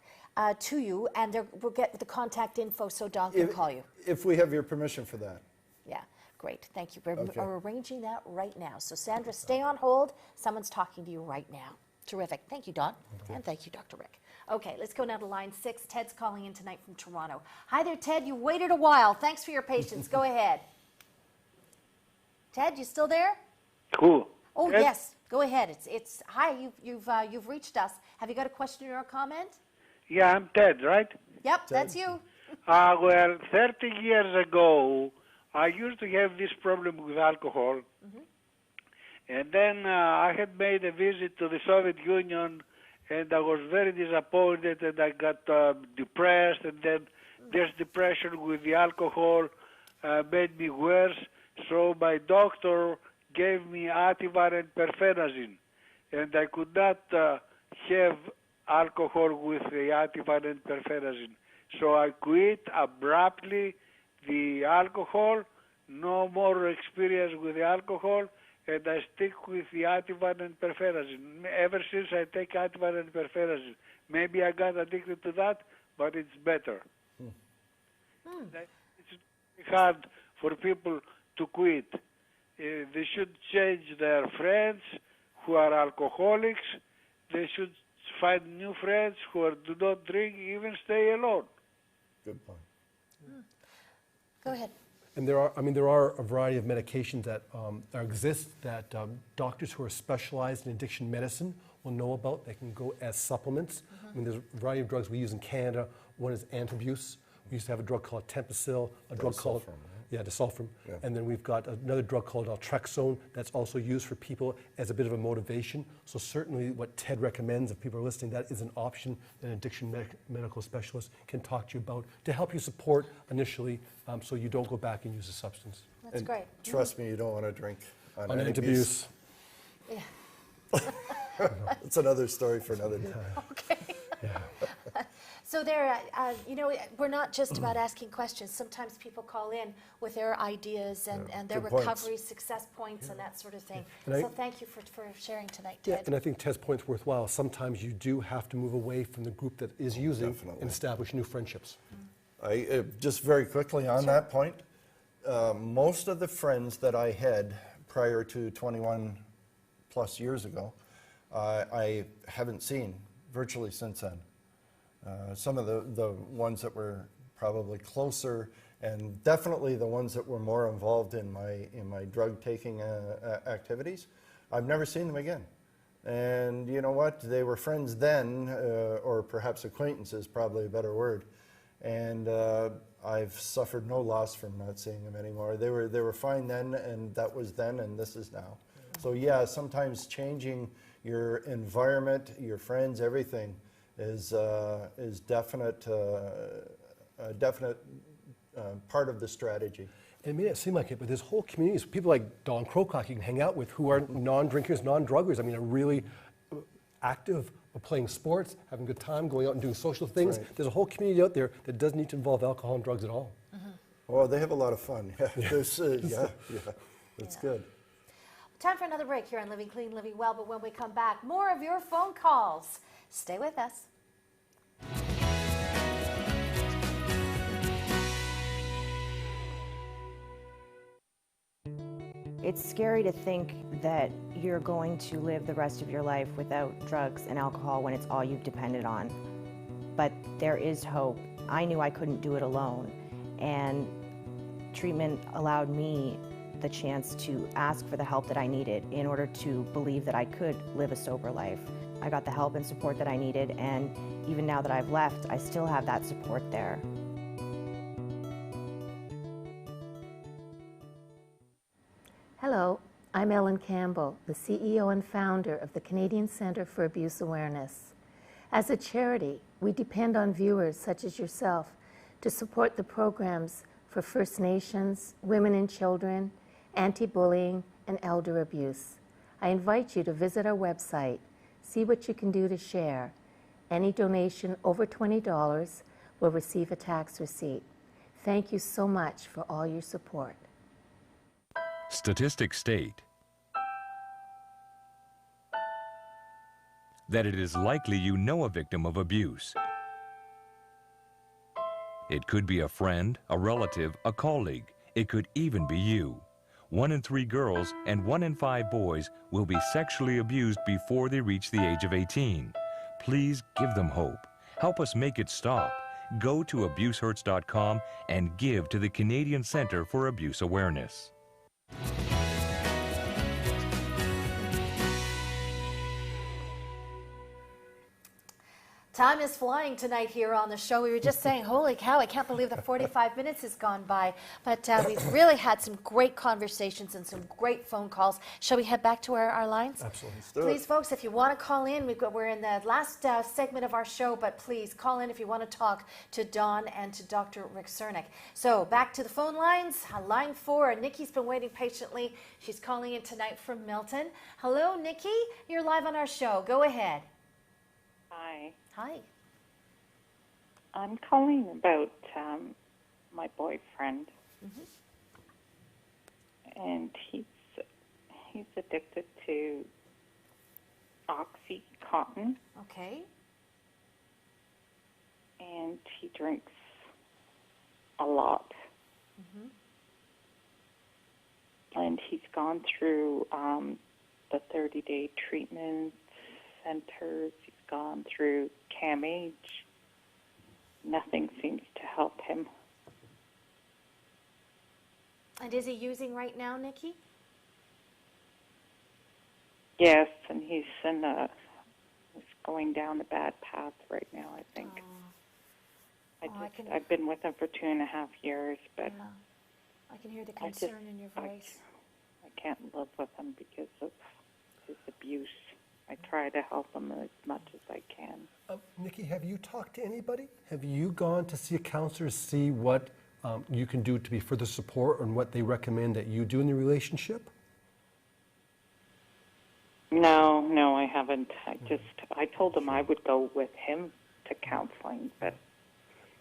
to you, and we'll get the contact info so Don can call you. If we have your permission for that. Yeah, great, thank you. We're arranging that right now. So Sandra, stay on hold. Someone's talking to you right now. Terrific. Thank you, Don, and thank you, Dr. Rick. Okay, let's go now to line 6. Ted's calling in tonight from Toronto. Hi there, Ted. You waited a while. Thanks for your patience. Go ahead. Ted, you still there? Cool. Oh, yes. Go ahead. It's hi. You've reached us. Have you got a question or a comment? Yeah, I'm Ted, right? Yep, that's you. Well, 30 years ago, I used to have this problem with alcohol. And then I had made a visit to the Soviet Union, and I was very disappointed, and I got depressed, and then this depression with the alcohol made me worse. So my doctor gave me Ativan and Perfenazine, and I could not have alcohol with the Ativan and Perfenazine. So I quit abruptly the alcohol, no more experience with the alcohol, and I stick with the Ativan and Perfenazine. Ever since I take Ativan and Perfenazine. Maybe I got addicted to that, but it's better. It's hard for people to quit. They should change their friends who are alcoholics. They should find new friends who do not drink, even stay alone. Good point. Go ahead. And there are a variety of medications that exist that doctors who are specialized in addiction medicine will know about. They can go as supplements. I mean, there's a variety of drugs we use in Canada. One is Antabuse. We used to have a drug called Tempacil, a drug called disulfiram. Yeah. And then we've got another drug called Altrexone that's also used for people as a bit of a motivation. So certainly what Ted recommends, if people are listening, that is an option that an addiction medical specialist can talk to you about to help you support initially so you don't go back and use the substance. That's great. Trust me, you don't want to drink on Antabuse. Yeah. It's another story for another day. Okay. Yeah. So there, we're not just about asking questions. Sometimes people call in with their ideas and their recovery success points and that sort of thing. So thank you for sharing tonight, Ted. Yeah, and I think Ted's point's worthwhile. Sometimes you do have to move away from the group that is using and establish new friendships. Just very quickly on that point, most of the friends that I had prior to 21 plus years ago, I haven't seen virtually since then. Some of the ones that were probably closer, and definitely the ones that were more involved in my drug taking activities, I've never seen them again. And you know what? They were friends then, or perhaps acquaintances, probably a better word. And I've suffered no loss from not seeing them anymore. They were fine then, and that was then, and this is now. So yeah, sometimes changing your environment, your friends, everything is definite part of the strategy. It may not seem like it, but there's whole communities, people like Don Crocock you can hang out with who are non-drinkers, non-druggers. I mean, are really active, playing sports, having a good time, going out and doing social things. Right. There's a whole community out there that doesn't need to involve alcohol and drugs at all. Well, they have a lot of fun. That's good. Time for another break here on Living Clean, Living Well, but when we come back, more of your phone calls. Stay with us. It's scary to think that you're going to live the rest of your life without drugs and alcohol when it's all you've depended on. But there is hope. I knew I couldn't do it alone, and treatment allowed me the chance to ask for the help that I needed in order to believe that I could live a sober life. I got the help and support that I needed, and even now that I've left, I still have that support there. Hello, I'm Ellen Campbell, the CEO and founder of the Canadian Centre for Abuse Awareness. As a charity, we depend on viewers such as yourself to support the programs for First Nations, women and children, anti-bullying, and elder abuse. I invite you to visit our website, see what you can do to share. Any donation over $20 will receive a tax receipt. Thank you so much for all your support. Statistics state that it is likely you know a victim of abuse. It could be a friend, a relative, a colleague. It could even be you. 1 in 3 girls and 1 in 5 boys will be sexually abused before they reach the age of 18. Please give them hope. Help us make it stop. Go to abusehurts.com and give to the Canadian Centre for Abuse Awareness. Time is flying tonight here on the show. We were just saying, holy cow, I can't believe that 45 minutes has gone by. But we've really had some great conversations and some great phone calls. Shall we head back to our lines? Absolutely. Please, folks, if you want to call in, we're in the last segment of our show, but please call in if you want to talk to Dawn and to Dr. Rick Csiernik. So back to the phone lines. Line 4, Nikki's been waiting patiently. She's calling in tonight from Milton. Hello, Nikki. You're live on our show. Go ahead. Hi. Hi. I'm calling about my boyfriend, and he's addicted to OxyContin. Okay. And he drinks a lot. And he's gone through the 30-day treatment centers. He's gone through CAMH. Nothing seems to help him. And is he using right now, Nikki? Yes, and he's going down a bad path right now, I think. I've been with him for 2.5 years, but I can hear the concern in your voice. I can't live with him because of his abuse. I try to help him as much as I can. Nikki, have you talked to anybody? Have you gone to see a counselor, see what you can do to be further support and what they recommend that you do in the relationship? No, I haven't. I told him I would go with him to counseling, but.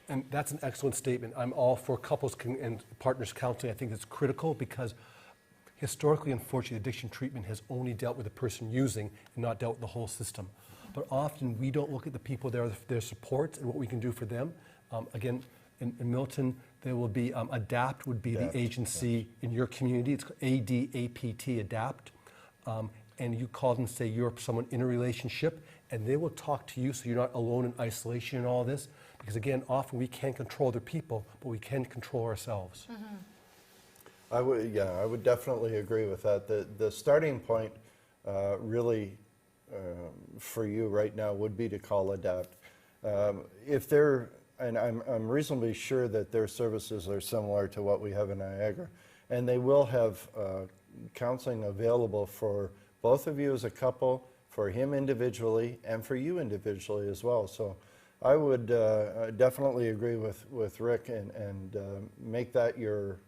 And that's an excellent statement. I'm all for couples and partners counseling. I think it's critical because historically, unfortunately, addiction treatment has only dealt with the person using and not dealt with the whole system. But often we don't look at the people there, their supports and what we can do for them. Again, in Milton, there will be ADAPT would be the agency in your community. It's ADAPT, ADAPT. And you call them and say you're someone in a relationship, and they will talk to you so you're not alone in isolation and all this. Because again, often we can't control other people, but we can control ourselves. I would definitely agree with that. The starting point really for you right now would be to call ADAPT. If they're, and I'm reasonably sure that their services are similar to what we have in Niagara, and they will have counseling available for both of you as a couple, for him individually, and for you individually as well. So I would definitely agree with Rick and make that your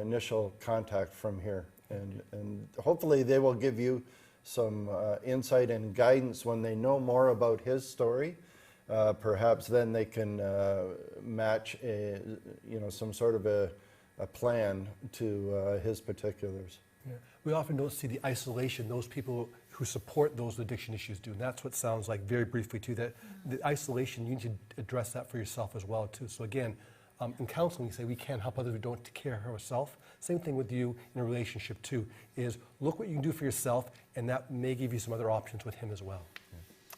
initial contact from here. And hopefully they will give you some insight and guidance when they know more about his story. Perhaps then they can match some sort of a plan to his particulars. Yeah. We often don't see the isolation those people who support those addiction issues do. And that's what sounds like, very briefly too, that the isolation, you need to address that for yourself as well too. So again, in counseling, you say we can't help others who don't take care of ourselves. Same thing with you in a relationship too, is look what you can do for yourself, and that may give you some other options with him as well.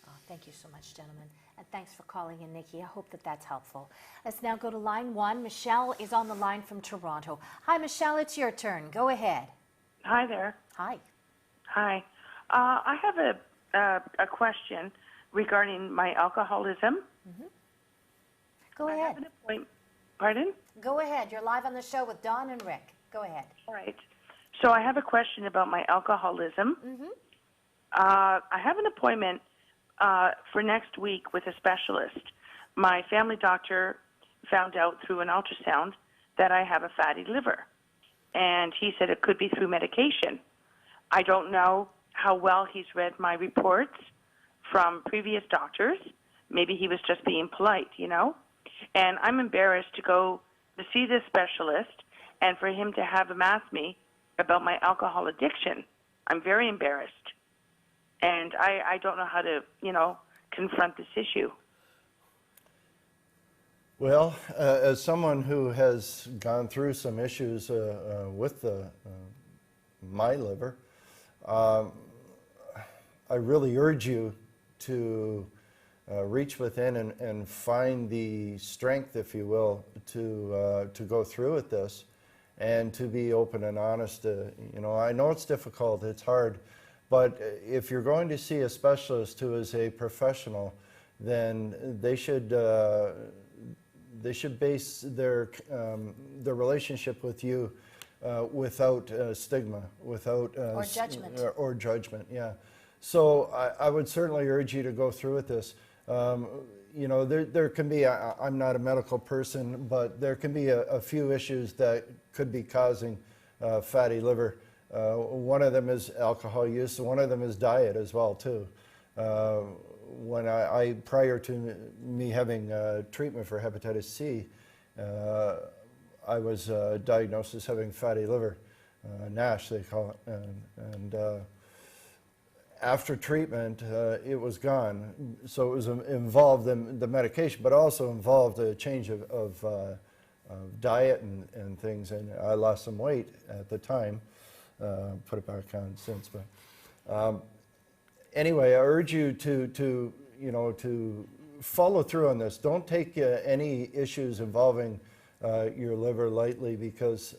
Oh, thank you so much, gentlemen. And thanks for calling in, Nikki. I hope that that's helpful. Let's now go to line 1. Michelle is on the line from Toronto. Hi, Michelle, it's your turn. Go ahead. Hi there. Hi. Hi. I have a question regarding my alcoholism. Go ahead. I have an appointment. Pardon? Go ahead. You're live on the show with Dawn and Rick. Go ahead. All right. So I have a question about my alcoholism. I have an appointment for next week with a specialist. My family doctor found out through an ultrasound that I have a fatty liver, and he said it could be through medication. I don't know how well he's read my reports from previous doctors. Maybe he was just being polite, you know? And I'm embarrassed to go to see this specialist and for him to have him ask me about my alcohol addiction. I'm very embarrassed. And I don't know how to, you know, confront this issue. Well, as someone who has gone through some issues with my liver, I really urge you to reach within and find the strength, if you will, to go through with this and to be open and honest. You know, I know it's difficult, it's hard, but if you're going to see a specialist who is a professional, then they should base their relationship with you without stigma, without or judgment. Or judgment, yeah. So I would certainly urge you to go through with this. You know, there can be, I'm not a medical person, but there can be a few issues that could be causing fatty liver. One of them is alcohol use, and one of them is diet as well, too. When prior to me having treatment for hepatitis C, I was diagnosed as having fatty liver, NASH they call it, and after treatment, it was gone. So it was involved in the medication, but also involved a change of diet and things, and I lost some weight at the time. Put it back on since, but anyway, I urge you to you know, to follow through on this. Don't take any issues involving your liver lightly, because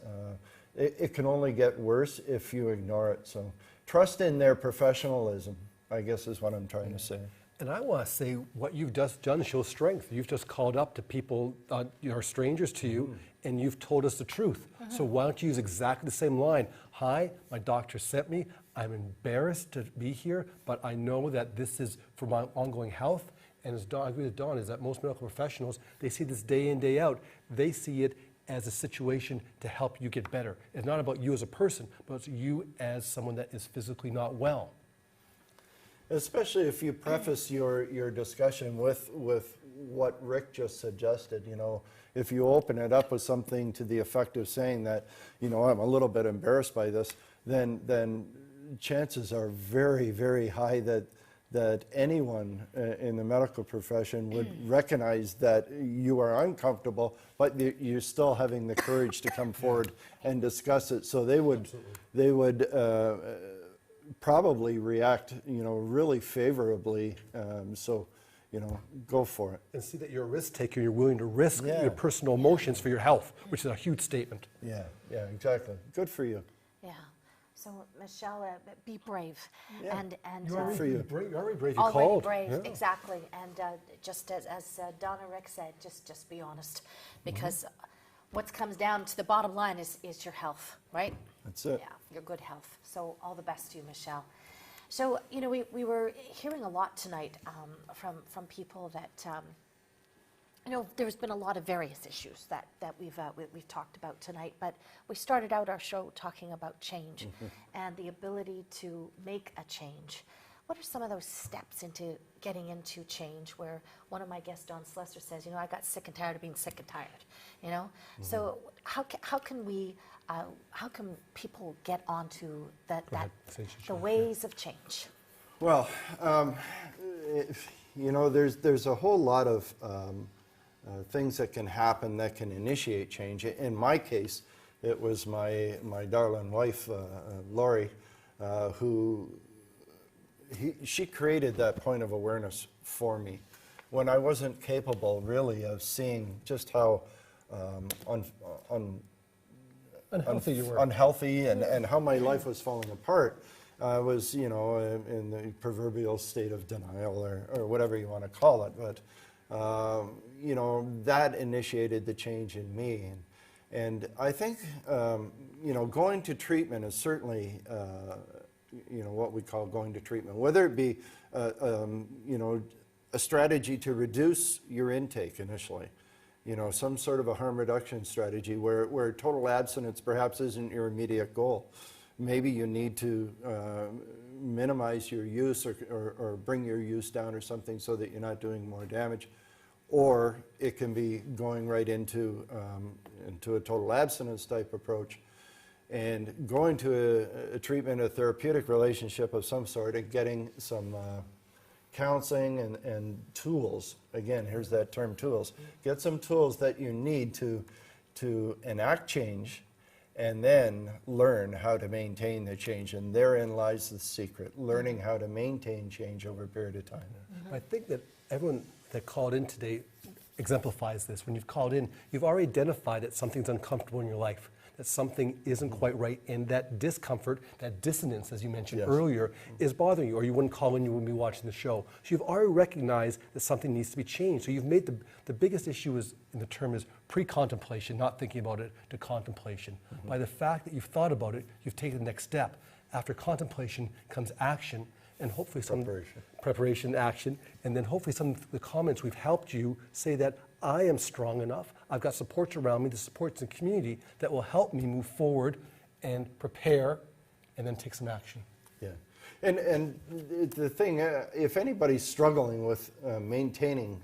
it can only get worse if you ignore it. So trust in their professionalism, I guess is what I'm trying to say. And I want to say what you've just done shows strength. You've just called up to people you know, strangers to you, and you've told us the truth. So why don't you use exactly the same line? Hi, my doctor sent me. I'm embarrassed to be here, but I know that this is for my ongoing health. And as I agree with Dawn, is that most medical professionals, they see this day in, day out. They see it as a situation to help you get better. It's not about you as a person, but it's you as someone that is physically not well. Especially if you preface your discussion with what Rick just suggested. You know, if you open it up with something to the effect of saying that, you know, I'm a little bit embarrassed by this, then chances are very, very high that anyone in the medical profession would recognize that you are uncomfortable, but you're still having the courage to come forward and discuss it. So they would probably react, you know, really favorably. So, you know, go for it. And see that you're a risk taker. You're willing to risk your personal emotions for your health, which is a huge statement. Yeah, exactly. Good for you. Yeah. So, Michelle, be brave. Yeah. And You're already brave. You already called. brave, Yeah. exactly. And just as Donna Rick said, just be honest, because what comes down to the bottom line is your health, right? That's it. Yeah, your good health. So all the best to you, Michelle. So, you know, we were hearing a lot tonight from people that, you know, there's been a lot of various issues that we've talked about tonight, but we started out our show talking about change and the ability to make a change. What are some of those steps into getting into change, where one of my guests, Don Slessor, says, you know, I got sick and tired of being sick and tired, you know? So how can people get onto the ways of change? Well, you know, there's a whole lot of things that can happen that can initiate change. In my case, it was my darling wife, Lori, who she created that point of awareness for me. when I wasn't capable really of seeing just how Unhealthy you were. unhealthy and how my life was falling apart. I was, you know, in the proverbial state of denial or whatever you want to call it. But, you know, that initiated the change in me. And I think, you know, going to treatment is certainly, you know, what we call going to treatment, whether it be, you know, a strategy to reduce your intake initially. You know, some sort of a harm reduction strategy where total abstinence perhaps isn't your immediate goal. Maybe you need to minimize your use or bring your use down or something so that you're not doing more damage. Or it can be going right into a total abstinence type approach and going to a treatment, a therapeutic relationship of some sort and getting some counseling and tools. Again, here's that term, tools. Get some tools that you need to enact change and then learn how to maintain the change. And therein lies the secret, learning how to maintain change over a period of time. I think that everyone that called in today exemplifies this. When you've called in, you've already identified that something's uncomfortable in your life, that something isn't quite right, and that discomfort, that dissonance, as you mentioned earlier, is bothering you, or you wouldn't call in, you wouldn't be watching the show. So you've already recognized that something needs to be changed. So you've made the biggest issue is, in the term is pre-contemplation, not thinking about it, to contemplation. By the fact that you've thought about it, you've taken the next step. After contemplation comes action, and hopefully some preparation, action, and then hopefully some of the comments we've helped you say that I am strong enough, I've got supports around me, the supports in the community that will help me move forward and prepare and then take some action. Yeah, and the thing, if anybody's struggling with maintaining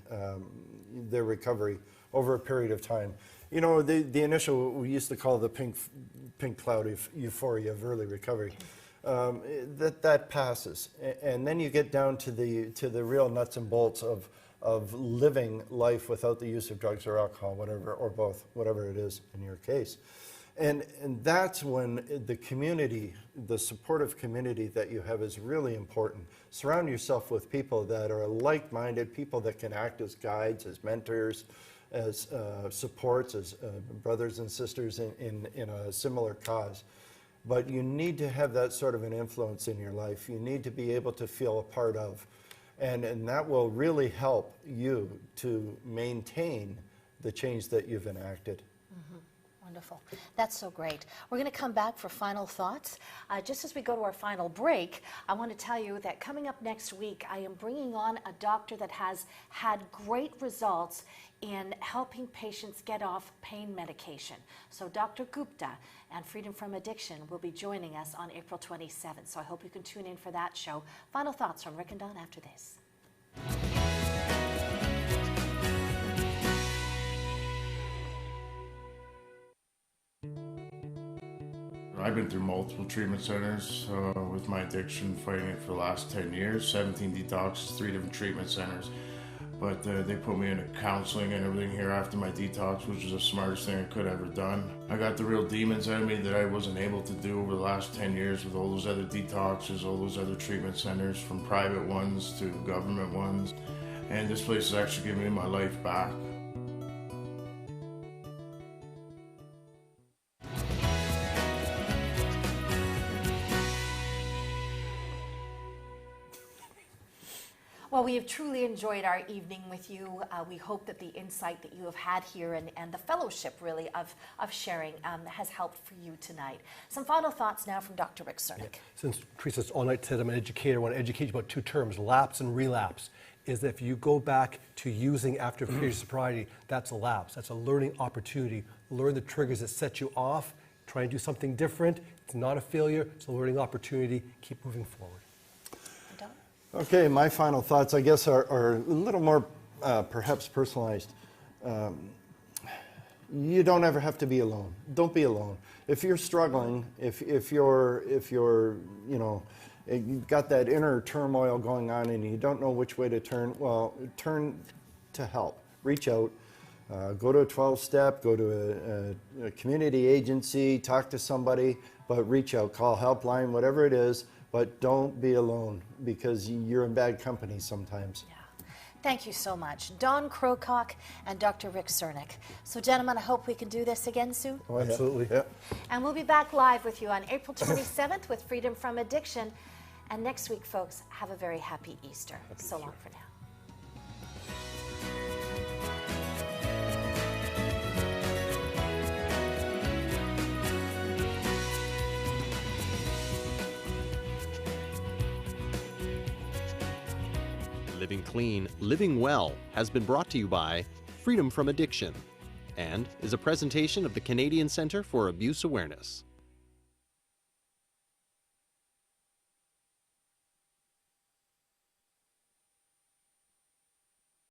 their recovery over a period of time, you know, the initial, we used to call the pink cloud of euphoria of early recovery. That passes, and then you get down to the real nuts and bolts of living life without the use of drugs or alcohol, whatever, or both, whatever it is in your case. And that's when the community, the supportive community that you have is really important. Surround yourself with people that are like-minded, people that can act as guides, as mentors, as supports, as brothers and sisters in a similar cause. But you need to have that sort of an influence in your life. You need to be able to feel a part of. And that will really help you to maintain the change that you've enacted. Wonderful. That's so great. We're going to come back for final thoughts. Just as we go to our final break, I want to tell you that coming up next week, I am bringing on a doctor that has had great results in helping patients get off pain medication. So Dr. Gupta and Freedom from Addiction will be joining us on April 27th. So I hope you can tune in for that show. Final thoughts from Rick and Don after this. I've been through multiple treatment centers with my addiction, fighting it for the last 10 years, 17 detoxes, 3 different treatment centers. But they put me into counseling and everything here after my detox, which was the smartest thing I could have ever done. I got the real demons out of me that I wasn't able to do over the last 10 years with all those other detoxes, all those other treatment centers, from private ones to government ones. And this place has actually given me my life back. Well, we have truly enjoyed our evening with you. We hope that the insight that you have had here and the fellowship, really, of sharing has helped for you tonight. Some final thoughts now from Dr. Rick Csiernik. Yeah. Since Teresa's all night said I'm an educator, I want to educate you about 2 terms, lapse and relapse. Is that if you go back to using after a period of sobriety, that's a lapse. That's a learning opportunity. Learn the triggers that set you off. Try and do something different. It's not a failure. It's a learning opportunity. Keep moving forward. Okay, my final thoughts, I guess, are a little more perhaps personalized. You don't ever have to be alone. Don't be alone. If you're struggling, if you're you know, you've got that inner turmoil going on and you don't know which way to turn, well, turn to help. Reach out. Go to a 12-step, go to a community agency, talk to somebody, but reach out, call helpline, whatever it is. But don't be alone, because you're in bad company sometimes. Yeah. Thank you so much, Don Crocock and Dr. Rick Csiernik. So, gentlemen, I hope we can do this again soon. Oh, yeah. Absolutely. Yeah. And we'll be back live with you on April 27th with Freedom from Addiction. And next week, folks, have a very happy Easter. So long for now. Living Clean, Living Well has been brought to you by Freedom from Addiction and is a presentation of the Canadian Centre for Abuse Awareness.